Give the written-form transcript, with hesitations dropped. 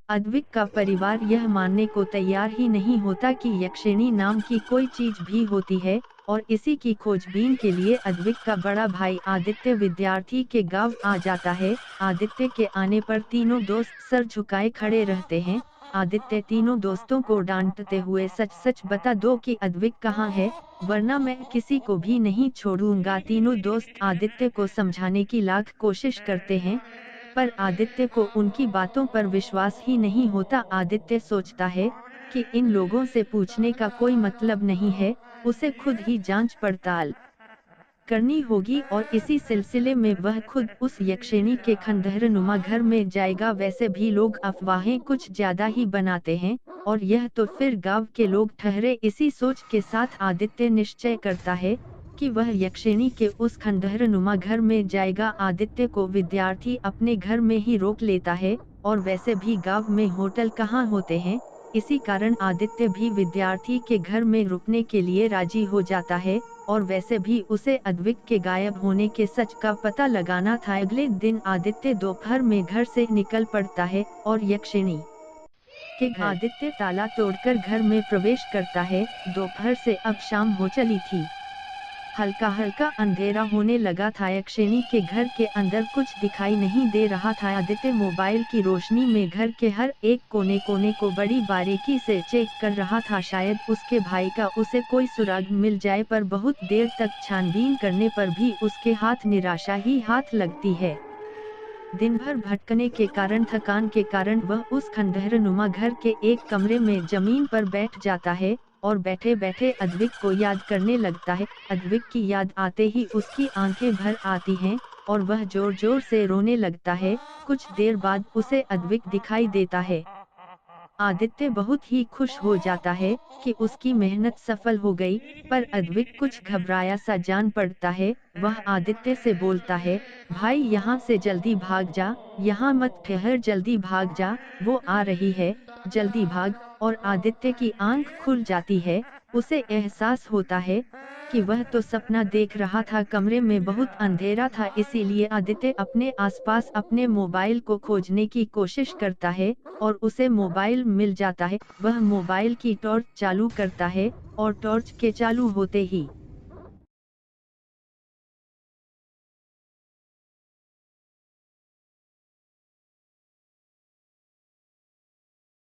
अद्विक का परिवार यह मानने को तैयार ही नहीं होता कि यक्षिणी नाम की कोई चीज भी होती है, और इसी की खोजबीन के लिए अद्विक का बड़ा भाई आदित्य विद्यार्थी के गांव आ जाता है। आदित्य के आने पर तीनों दोस्त सर झुकाए खड़े रहते हैं। आदित्य तीनों दोस्तों को डांटते हुए सच सच बता दो कि अद्विक कहाँ है, वरना मैं किसी को भी नहीं छोड़ूंगा। तीनों दोस्त आदित्य को समझाने की लाख कोशिश करते हैं, पर आदित्य को उनकी बातों पर विश्वास ही नहीं होता। आदित्य सोचता है कि इन लोगों से पूछने का कोई मतलब नहीं है, उसे खुद ही जांच पड़ताल करनी होगी। और इसी सिलसिले में वह खुद उस यक्षिणी के खंडहरनुमा घर में जाएगा। वैसे भी लोग अफवाहें कुछ ज्यादा ही बनाते हैं, और यह तो फिर गांव के लोग ठहरे। इसी सोच के साथ आदित्य निश्चय करता है कि वह यक्षिणी के उस खंडहरनुमा घर में जाएगा। आदित्य को विद्यार्थी अपने घर में ही रोक लेता है, और वैसे भी गांव में होटल कहाँ होते हैं, इसी कारण आदित्य भी विद्यार्थी के घर में रुकने के लिए राजी हो जाता है। और वैसे भी उसे अद्विक के गायब होने के सच का पता लगाना था। अगले दिन आदित्य दोपहर में घर से निकल पड़ता है, और यक्षिणी के घर आदित्य ताला तोड़कर घर में प्रवेश करता है। दोपहर से अब शाम हो चली थी, हल्का हल्का अंधेरा होने लगा था। यक्षिणी के घर के अंदर कुछ दिखाई नहीं दे रहा था। आदित्य मोबाइल की रोशनी में घर के हर एक कोने कोने को बड़ी बारीकी से चेक कर रहा था, शायद उसके भाई का उसे कोई सुराग मिल जाए। पर बहुत देर तक छानबीन करने पर भी उसके हाथ निराशा ही हाथ लगती है। दिन भर भटकने के कारण, थकान के कारण वह उस खंडहरनुमा घर के एक कमरे में जमीन पर बैठ जाता है, और बैठे बैठे अद्विक को याद करने लगता है। अद्विक की याद आते ही उसकी आंखें भर आती हैं, और वह जोर जोर से रोने लगता है। कुछ देर बाद उसे अद्विक दिखाई देता है। आदित्य बहुत ही खुश हो जाता है कि उसकी मेहनत सफल हो गई, पर अद्विक कुछ घबराया सा जान पड़ता है। वह आदित्य से बोलता है, भाई यहाँ से जल्दी भाग जा, यहाँ मत ठहर, जल्दी भाग जा, वो आ रही है, जल्दी भाग। और आदित्य की आंख खुल जाती है, उसे एहसास होता है कि वह तो सपना देख रहा था। कमरे में बहुत अंधेरा था, इसीलिए आदित्य अपने आसपास अपने मोबाइल को खोजने की कोशिश करता है, और उसे मोबाइल मिल जाता है। वह मोबाइल की टॉर्च चालू करता है, और टॉर्च के चालू होते ही